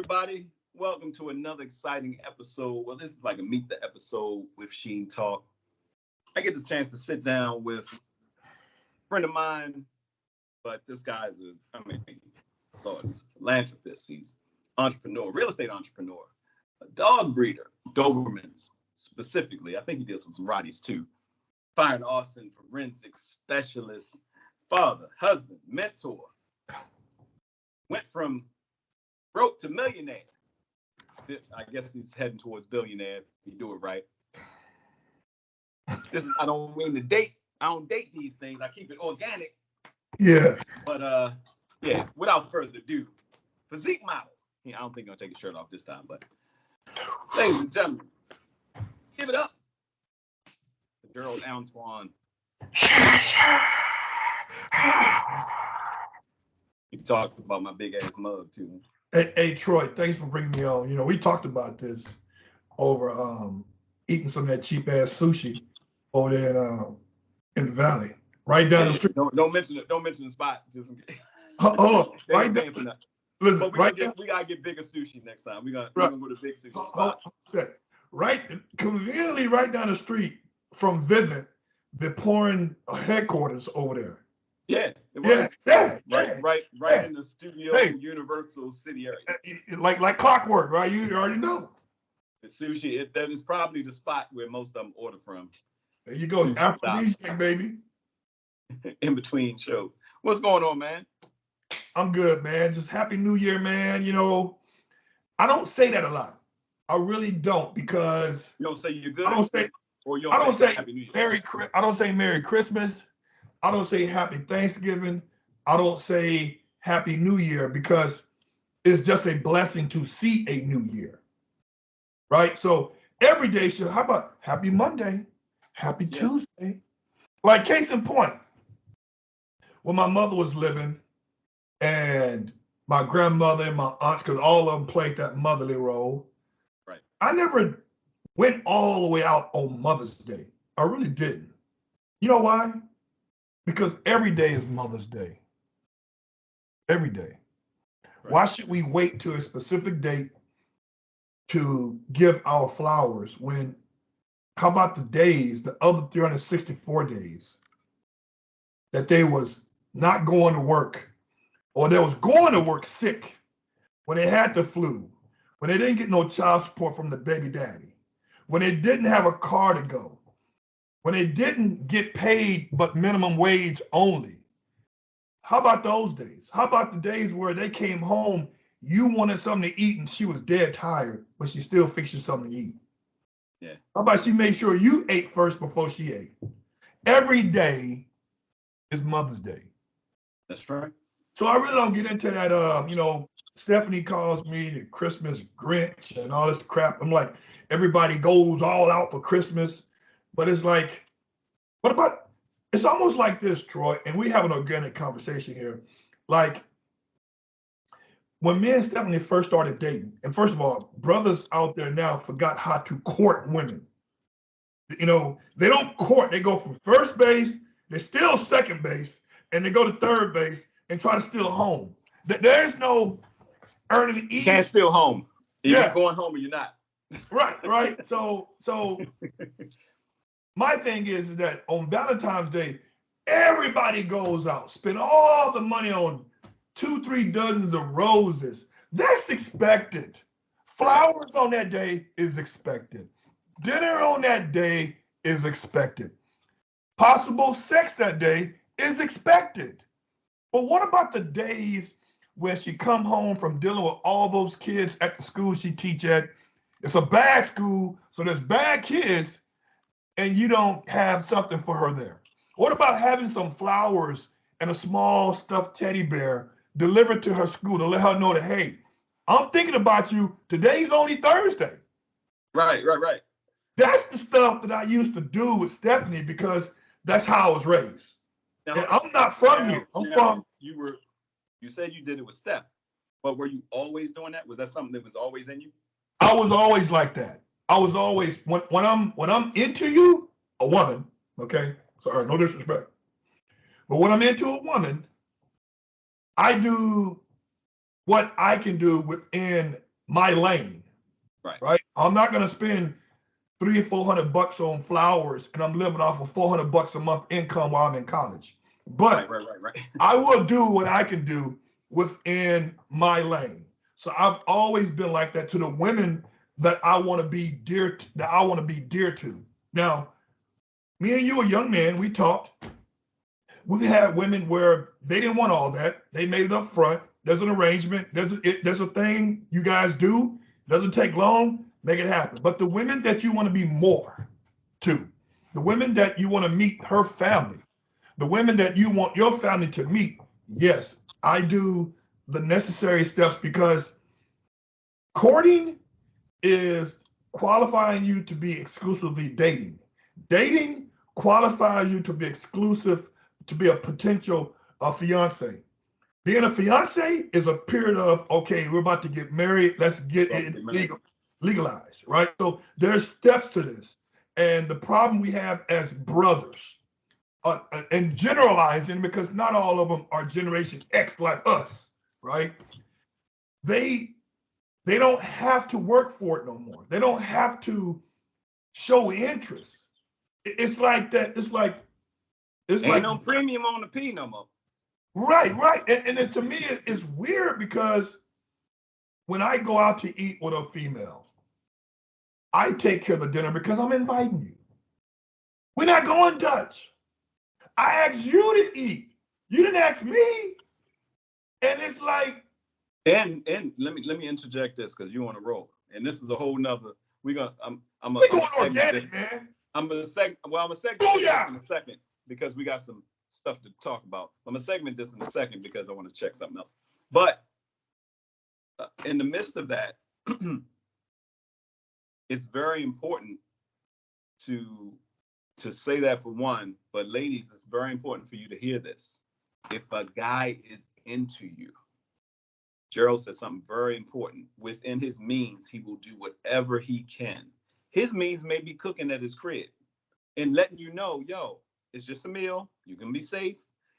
everybody. Welcome to another exciting episode. Well, this is like a Meet the Episode with Sheen Talk. I get this chance to sit down with a friend of mine, but this guy's he's a philanthropist. He's entrepreneur, real estate entrepreneur, a dog breeder, Dobermans specifically. I think he deals with some Rotties too. Fire and arson forensic specialist, father, husband, mentor. Went from broke to millionaire. I guess he's heading towards billionaire if you do it right. I don't mean to date. I don't date these things. I keep it organic. Yeah. But yeah, without further ado, Physique Model. I don't think I'll take his shirt off this time, but ladies and gentlemen, give it up to GERALD ANTOINE. You talked about my big ass mug too. Hey, Troy, thanks for bringing me on. You know, we talked about this over eating some of that cheap ass sushi over there in the valley, right down the street. Don't mention it. Don't mention the spot. Just in case. Hold on, right down. Listen, but we gotta get bigger sushi next time. We're gonna go to big sushi spot. Right, conveniently right down the street from Vivint, the pouring headquarters over there. Yeah, it was. Right in the studio, Universal City area. Like clockwork, right? You already know. The sushi, that is probably the spot where most of them order from. There you go, aphrodisiac, baby. In between shows. What's going on, man? I'm good, man. Just Happy New Year, man. You know, I don't say that a lot. I really don't, because you don't say you're good. I don't say Happy New Year. I don't say Merry Christmas. I don't say Happy Thanksgiving. I don't say Happy New Year, because it's just a blessing to see a new year, right? So every day should, how about Happy Monday, Happy Tuesday? Like case in point, when my mother was living and my grandmother and my aunts, because all of them played that motherly role, right? I never went all the way out on Mother's Day. I really didn't. You know why? Because every day is Mother's Day. Every day. Right. Why should we wait to a specific date to give our flowers when, how about the days, the other 364 days that they was not going to work, or they was going to work sick, when they had the flu, when they didn't get no child support from the baby daddy, when they didn't have a car to go, when they didn't get paid but minimum wage only. How about those days? How about the days where they came home, you wanted something to eat and she was dead tired, but she still fixed you something to eat? Yeah. How about she made sure you ate first before she ate? Every day is Mother's Day. That's right. So I really don't get into that, you know, Stephanie calls me the Christmas Grinch and all this crap. I'm like, everybody goes all out for Christmas. But it's like, what about, it's almost like this, Troy, and we have an organic conversation here. Like, when me and Stephanie first started dating, and first of all, brothers out there now forgot how to court women. You know, they don't court, they go from first base, they steal second base, and they go to third base and try to steal home. There's no earning You can't steal home. You're going home or you're not. Right. So my thing is that on Valentine's Day, everybody goes out, spend all the money on 2-3 dozens of roses. That's expected. Flowers on that day is expected. Dinner on that day is expected. Possible sex that day is expected. But what about the days when she come home from dealing with all those kids at the school she teach at? It's a bad school, so there's bad kids, and you don't have something for her there. What about having some flowers and a small stuffed teddy bear delivered to her school to let her know that, hey, I'm thinking about you. Today's only Thursday. Right. That's the stuff that I used to do with Stephanie, because that's how I was raised. Now, and I'm not from here. I'm from. You said you did it with Steph, but were you always doing that? Was that something that was always in you? I was always like that. I was always, when I'm into you, a woman, okay? Sorry, no disrespect. But when I'm into a woman, I do what I can do within my lane. Right. I'm not going to spend $300 or $400 on flowers and I'm living off of $400 a month income while I'm in college. But right. I will do what I can do within my lane. So I've always been like that to the women that I want to be dear to. Now, me and you, a young man, we talked. We had women where they didn't want all that. They made it up front. There's an arrangement. There's a thing you guys do. Doesn't take long. Make it happen. But the women that you want to be more to, the women that you want to meet her family, the women that you want your family to meet, yes, I do the necessary steps, because courting is qualifying you to be exclusively dating. Dating qualifies you to be exclusive, to be a potential fiance. Being a fiance is a period of, okay, we're about to get married. Let's get it legalized, right? So there's steps to this. And the problem we have as brothers, and generalizing, because not all of them are Generation X like us, right? They don't have to work for it no more. They don't have to show interest. It's like that. It's like ain't no premium on the P no more. Right. And to me, it's weird, because when I go out to eat with a female, I take care of the dinner because I'm inviting you. We're not going Dutch. I asked you to eat. You didn't ask me. And it's like. And let me interject this, because you on a roll. And this is a whole nother. We're going organic, man. I'm gonna segment this in a second, because we got some stuff to talk about. I'm gonna segment this in a second because I want to check something else. But in the midst of that, it's very important to say that, for one. But ladies, it's very important for you to hear this. If a guy is into you, Gerald said something very important. Within his means, he will do whatever he can. His means may be cooking at his crib and letting you know, yo, it's just a meal. You can be safe.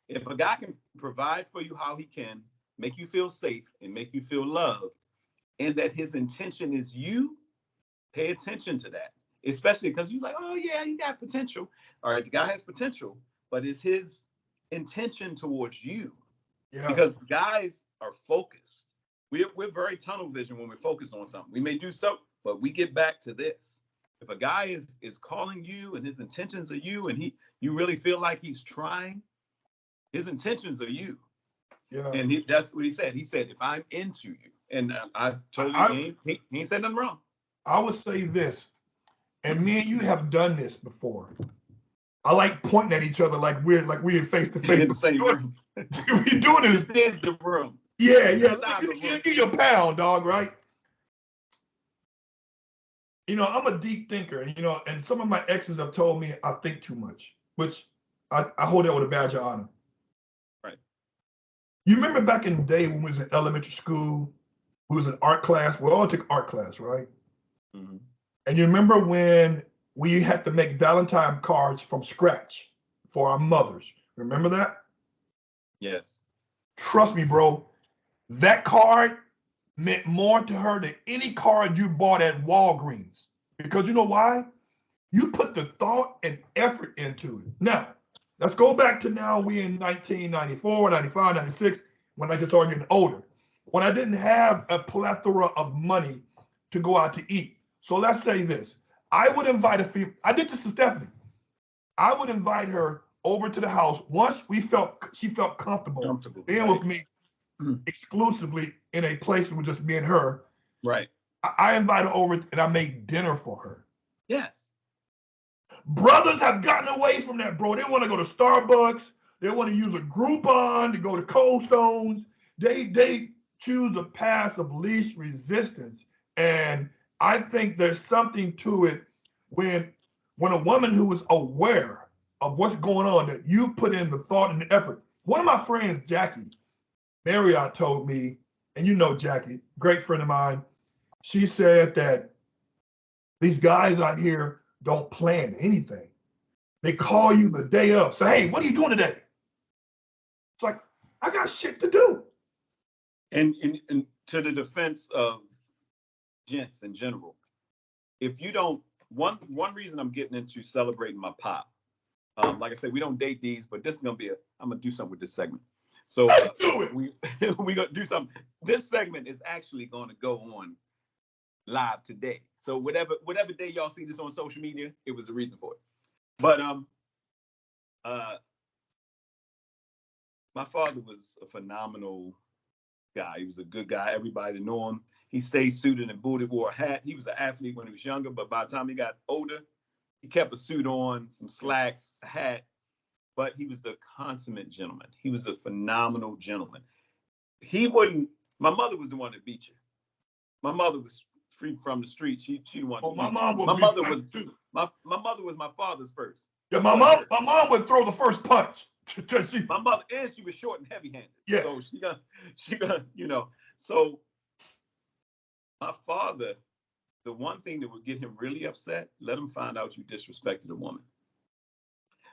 If a guy can provide for you how he can, make you feel safe and make you feel loved, and that his intention is you, pay attention to that. Especially because you're like, oh yeah, he got potential. All right, the guy has potential, but it's his intention towards you. Yeah. Because guys are focused. We're very tunnel vision when we're focused on something. We may do something, but we get back to this. If a guy is calling you and his intentions are you, and you really feel like he's trying, his intentions are you. Yeah. And that's what he said. He said, if I'm into you, and I told you, he ain't said nothing wrong. I would say this, and me and you have done this before. I like pointing at each other like we're face to face. In the same room. We're doing this in the room. Yeah. Give you a pound, dog, right? I'm a deep thinker, and some of my exes have told me I think too much, which I hold that with a badge of honor. Right. You remember back in the day when we was in elementary school, we was in art class. We all took art class, right? Mm-hmm. And you remember when we had to make Valentine cards from scratch for our mothers? Remember that? Yes. Trust me, bro. That card meant more to her than any card you bought at Walgreens. Because you know why? You put the thought and effort into it. Now, let's go back to now. We in 1994, 95, 96, when I just started getting older. When I didn't have a plethora of money to go out to eat. So let's say this. I would invite a female. I did this to Stephanie. I would invite her over to the house once she felt comfortable being with me exclusively in a place with just me and her. Right. I invite her over and I make dinner for her. Yes. Brothers have gotten away from that, bro. They want to go to Starbucks. They want to use a Groupon to go to Cold Stones. They choose the path of least resistance. And I think there's something to it when a woman who is aware of what's going on, that you put in the thought and the effort. One of my friends, Jackie Marriott, told me, and you know Jackie, great friend of mine, she said that these guys out here don't plan anything. They call you the day of, say, hey, what are you doing today? It's like, I got shit to do. And to the defense of gents in general, if you don't, one reason I'm getting into celebrating my pop, like I said, we don't date these, but this is gonna be I'm gonna do something with this segment. So Let's do it. we gonna do something. This segment is actually gonna go on live today. So whatever day y'all see this on social media, it was a reason for it. But my father was a phenomenal guy. He was a good guy. Everybody knew him. He stayed suited and booted, wore a hat. He was an athlete when he was younger, but by the time he got older, he kept a suit on, some slacks, a hat, but he was the consummate gentleman. He was a phenomenal gentleman. My mother was the one that beat you. My mother was free from the street. She the one. Oh, my mom would my be mother fun, was too. my mother was my father's first. Yeah, my mom would throw the first punch. My mother, and she was short and heavy-handed. Yeah. So she got, So my father, the one thing that would get him really upset, let him find out you disrespected a woman.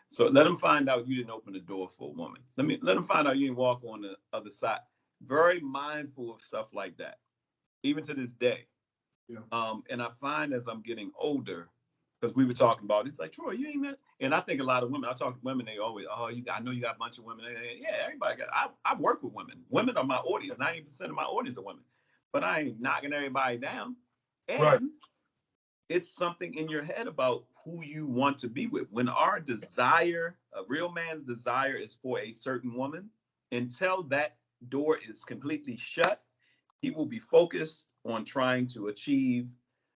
So let him find out you didn't open the door for a woman. Let him find out you didn't walk on the other side. Very mindful of stuff like that, even to this day. Yeah. And I find as I'm getting older, because we were talking about it, it's like, Troy, you ain't met. And I think a lot of women, I talk to women, they always, I know you got a bunch of women. Yeah, everybody got, I work with women. Women are my audience. 90% of my audience are women. But I ain't knocking everybody down. And Right. It's something in your head about who you want to be with. When our desire, a real man's desire is for a certain woman, until that door is completely shut, he will be focused on trying to achieve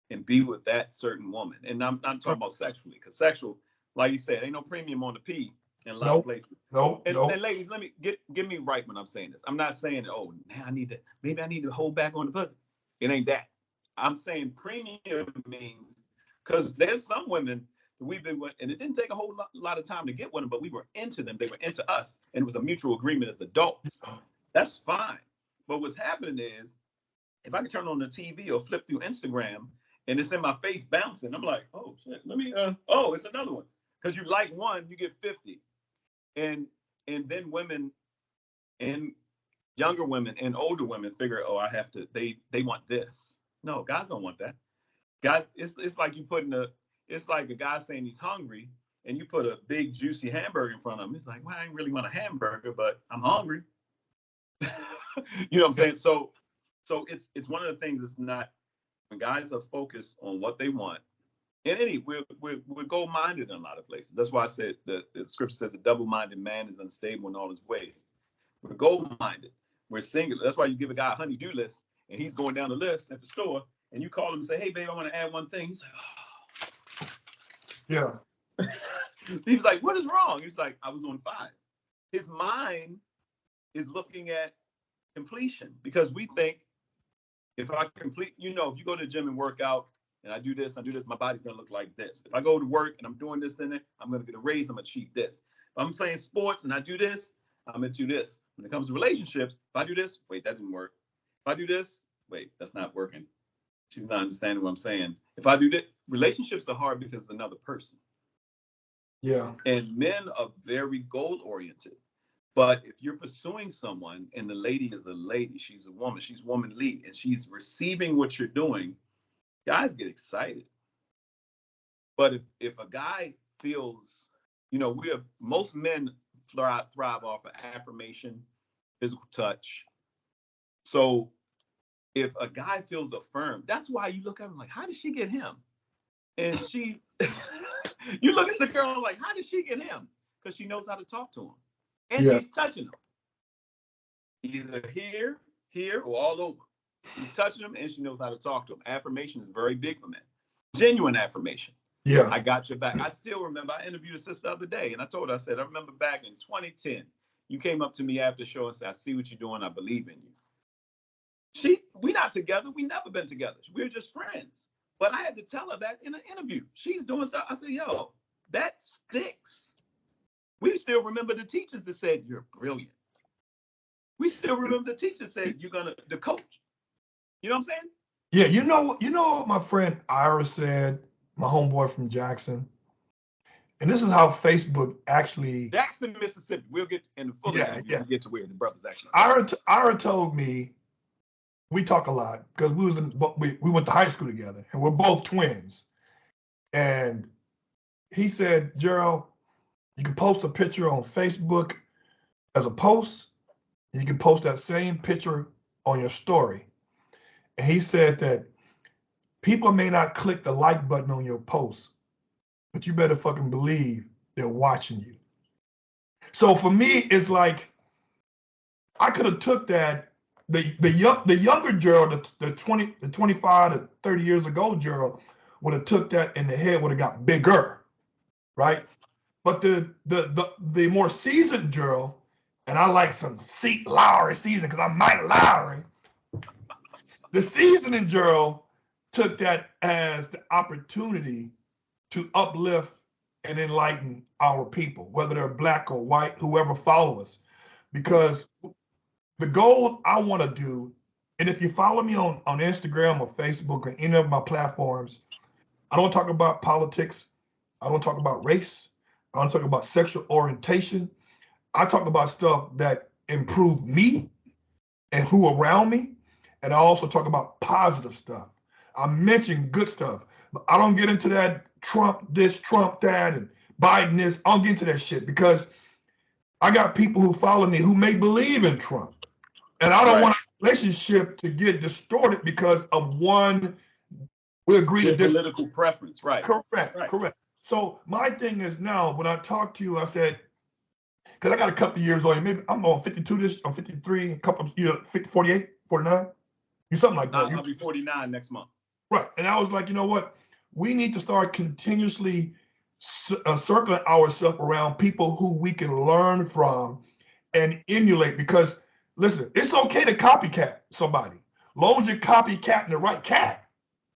and be with that certain woman. And I'm not talking about sexually, because sexual, like you said, ain't no premium on the P in a lot of places. And ladies, let me get me right when I'm saying this. I'm not saying, oh, man, maybe I need to hold back on the pussy. It ain't that. I'm saying premium means, because there's some women that we've been with, and it didn't take a whole lot of time to get with them, but we were into them. They were into us, and it was a mutual agreement as adults. That's fine. But what's happening is, if I can turn on the TV or flip through Instagram and it's in my face bouncing, I'm like, oh shit, let me, it's another one. Because you like one, you get 50. And then women, and younger women and older women figure, oh, I have to, they want this. No, guys don't want that. Guys, it's like it's like a guy saying he's hungry and you put a big juicy hamburger in front of him. It's like, well, I ain't really want a hamburger, but I'm hungry. You know what I'm saying? So it's one of the things that's not, when guys are focused on what they want, and we're goal-minded in a lot of places. That's why I said the scripture says a double-minded man is unstable in all his ways. We're goal-minded. We're singular. That's why you give a guy a honey-do list, and he's going down the list at the store, and you call him and say, hey, babe, I want to add one thing. He's like, oh. Yeah. He was like, what is wrong? He's like, I was on 5. His mind is looking at completion, because we think, if I complete, if you go to the gym and work out and I do this, my body's going to look like this. If I go to work and I'm doing this, then I'm going to get a raise, I'm going to achieve this. If I'm playing sports and I do this, I'm going to do this. When it comes to relationships, if I do this, wait, that didn't work. If I do this, wait, that's not working. She's not understanding what I'm saying. If I do that, relationships are hard because it's another person. Yeah. And men are very goal-oriented. But if you're pursuing someone and the lady is a lady, she's a woman, she's womanly, and she's receiving what you're doing, guys get excited. But if a guy feels, most men thrive off of affirmation, physical touch. So if a guy feels affirmed, that's why you look at him like, how did she get him? And you look at the girl like, how did she get him? Because she knows how to talk to him. And she's touching them. Either here, or all over. She's touching them and she knows how to talk to them. Affirmation is very big for men. Genuine affirmation. Yeah. I got your back. I still remember, I interviewed a sister the other day and I told her, I said, I remember back in 2010, you came up to me after the show and said, I see what you're doing. I believe in you. We're not together. We never been together. We're just friends. But I had to tell her that in an interview. She's doing stuff. I said, yo, that sticks. We still remember the teachers that said, you're brilliant. We still remember the teachers said, the coach. You know what I'm saying? Yeah, you know what my friend Ira said, my homeboy from Jackson? And this is how Facebook actually... Jackson, Mississippi. We'll get in the full interview. We'll get to where the brothers actually... Ira told me we talk a lot because we went to high school together, and we're both twins. And he said, Gerald, you can post a picture on Facebook as a post, and you can post that same picture on your story. And he said that people may not click the like button on your post, but you better fucking believe they're watching you. So for me, it's like I could have took that the younger Gerald, the 25 to 30 years ago Gerald would have took that and the head would have got bigger, right? But the more seasoned Gerald, and I like some Lowry season because I'm Mike Lowry. The seasoned Gerald took that as the opportunity to uplift and enlighten our people, whether they're black or white, whoever follow us. Because the goal I want to do, and if you follow me on Instagram or Facebook or any of my platforms, I don't talk about politics. I don't talk about race. I don't talk about sexual orientation. I talk about stuff that improve me and who around me. And I also talk about positive stuff. I mention good stuff, but I don't get into that Trump this, Trump that, and Biden this. I don't get into that shit because I got people who follow me who may believe in Trump. And I don't want a relationship to get distorted because of one, we agree to this. Political preference, right. Correct. So my thing is now, when I talk to you, I said, because I got a couple of years on you, maybe I'm on 52, I'm 53, a couple of years, 48, 49, you something like that. I'll be 49 next month. Right. And I was like, you know what? We need to start continuously circling ourselves around people who we can learn from and emulate. Because, listen, it's okay to copycat somebody, as long as you're copycatting the right cat.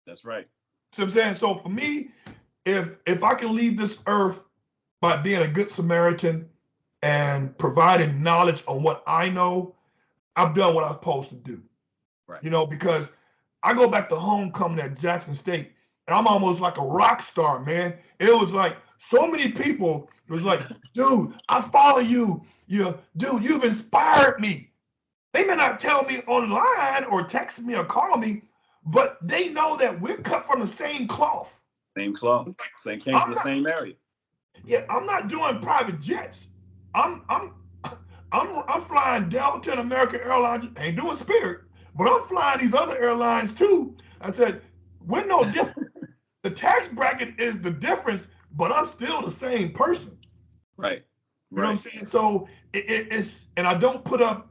That's right. See what I'm saying? So for me, if I can leave this earth by being a good Samaritan and providing knowledge on what I know, I've done what I'm supposed to do. Right. You know, because I go back to homecoming at Jackson State, and I'm almost like a rock star, man. It was like so many people. It was like, dude, I follow you. Dude, you've inspired me. They may not tell me online or text me or call me, but they know that we're cut from the same cloth. Same cloth. Came from the same area. Yeah, I'm not doing private jets. I'm flying Delta and American Airlines. I ain't doing Spirit, but I'm flying these other airlines too. I said, we're no different. The tax bracket is the difference, but I'm still the same person. Right. You know what I'm saying? So it's, and I don't put up.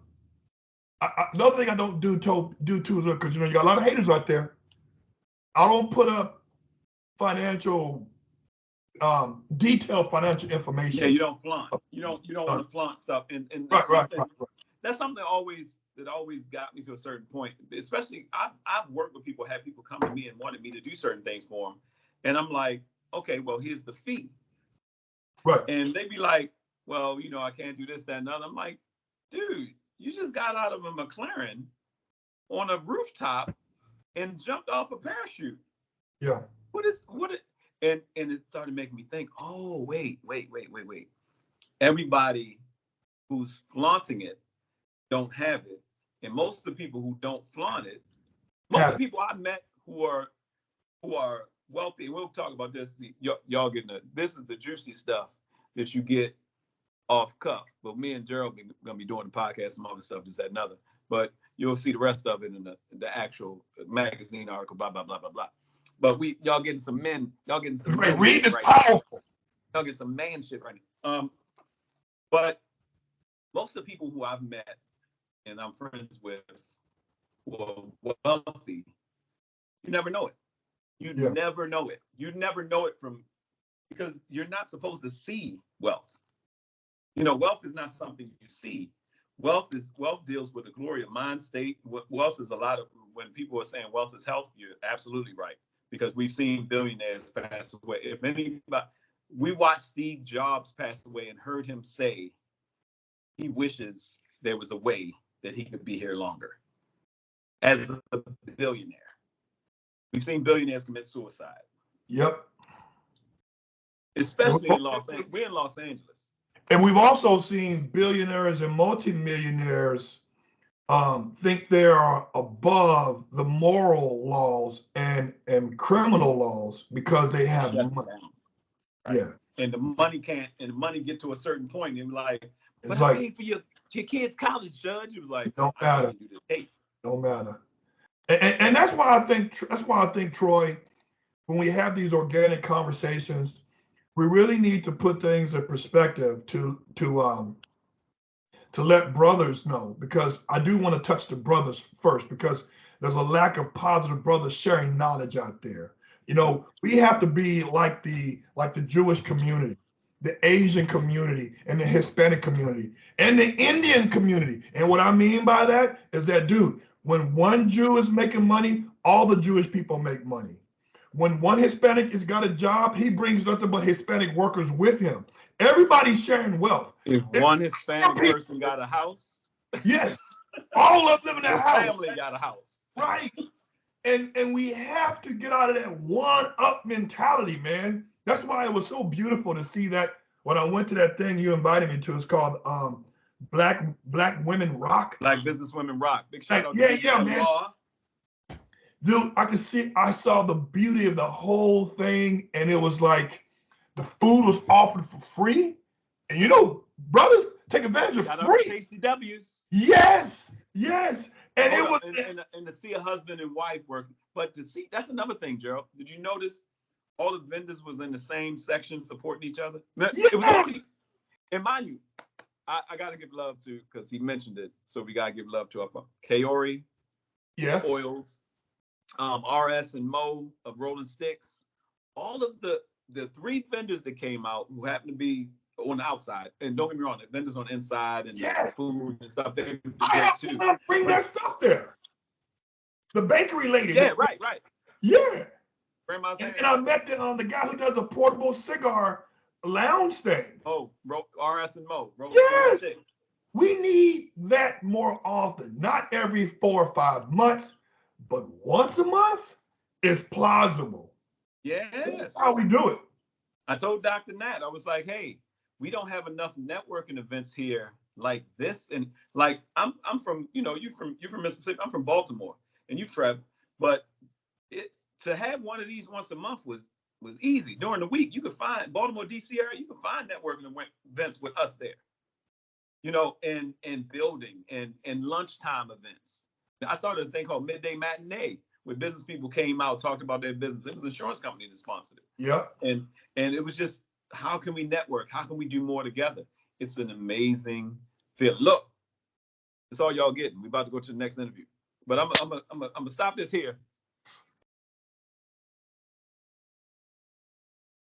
Another thing I don't do too is because you got a lot of haters out there. I don't put up detailed financial information. Yeah, you don't flaunt. You don't want to flaunt stuff. And that's right. That's something that always got me to a certain point. Especially I've worked with people, had people come to me and wanted me to do certain things for them, and I'm like, okay, well, here's the fee. Right. And they be like, well, I can't do this, that, and other. I'm like, dude, you just got out of a McLaren on a rooftop and jumped off a parachute. Yeah. And it started making me think, oh, wait. Everybody who's flaunting it don't have it. And most of the people who don't flaunt it, most of the people I met who are wealthy, and we'll talk about this, y'all getting this is the juicy stuff that you get off cuff. But me and Gerald are gonna be doing the podcast, some other stuff, this, that, and other. But you'll see the rest of it in the actual magazine article, blah, blah, blah, blah, blah. But y'all getting some men, read is powerful. Y'all get some man shit right now. But most of the people who I've met and I'm friends with who are wealthy, you never know it. You never know it. You never know it because you're not supposed to see wealth. Wealth is not something you see. Wealth deals with the glory of mind state. Wealth is when people are saying wealth is health, you're absolutely right. Because we've seen billionaires pass away. If anybody, we watched Steve Jobs pass away and heard him say he wishes there was a way that he could be here longer. As a billionaire, we've seen billionaires commit suicide. Yep. Especially in Los Angeles. We're in Los Angeles. And we've also seen billionaires and multimillionaires think they are above the moral laws and criminal laws because they have money. Right? Yeah. And the money can't, and the money get to a certain point, and like, but It's I like, paid for your kids' college, Judge. It was like, don't matter. Don't matter. And that's why I think, Troy, when we have these organic conversations, we really need to put things in perspective to let brothers know, because I do want to touch the brothers first, because there's a lack of positive brothers sharing knowledge out there. You know, we have to be like the Jewish community, the Asian community, and the Hispanic community, and the Indian community. And what I mean by that is that, dude, when one Jew is making money, all the Jewish people make money. When one Hispanic has got a job, he brings nothing but Hispanic workers with him. Everybody's sharing wealth. If one Hispanic person got a house, yes, all of them in that house. Family got a house, right? And we have to get out of that one-up mentality, man. That's why it was so beautiful to see that when I went to that thing you invited me to. It's called Black Women Rock. Black Business Women Rock. Big shout out to yeah, man. Dude, I saw the beauty of the whole thing, and it was like the food was offered for free. And you know, brothers take advantage of free. Tasty W's. Yes. And it was and to see a husband and wife work, but to see, that's another thing, Gerald. Did you notice all the vendors was in the same section supporting each other? Yes. It was only, and mind you, I gotta give love to, because he mentioned it, so we gotta give love to our Kaori, yes, Oils, RS and Mo of Rolling Sticks, all of the three vendors that came out who happened to be on the outside, and don't get me wrong, the vendors on the inside and food and stuff. I have to bring that stuff there. The bakery lady. Yeah, right. Yeah. Grandma's and I met the guy who does the portable cigar lounge thing. Oh, RS and Mo. Yes. We need that more often. Not every 4 or 5 months, but once a month is plausible. Yes. This is how we do it. I told Dr. Nat, I was like, hey, we don't have enough networking events here like this. And like, I'm from, you from Mississippi, I'm from Baltimore, and you Trev, but to have one of these once a month was easy. During the week, you could find Baltimore, DC area, you could find networking events with us there, and building and lunchtime events. I started a thing called Midday Matinee, where business people came out, talked about their business. It was an insurance company that sponsored it. Yeah. And it was just, how can we network? How can we do more together? It's an amazing feel. Look, that's all y'all getting. We're about to go to the next interview. But I'm gonna stop this here.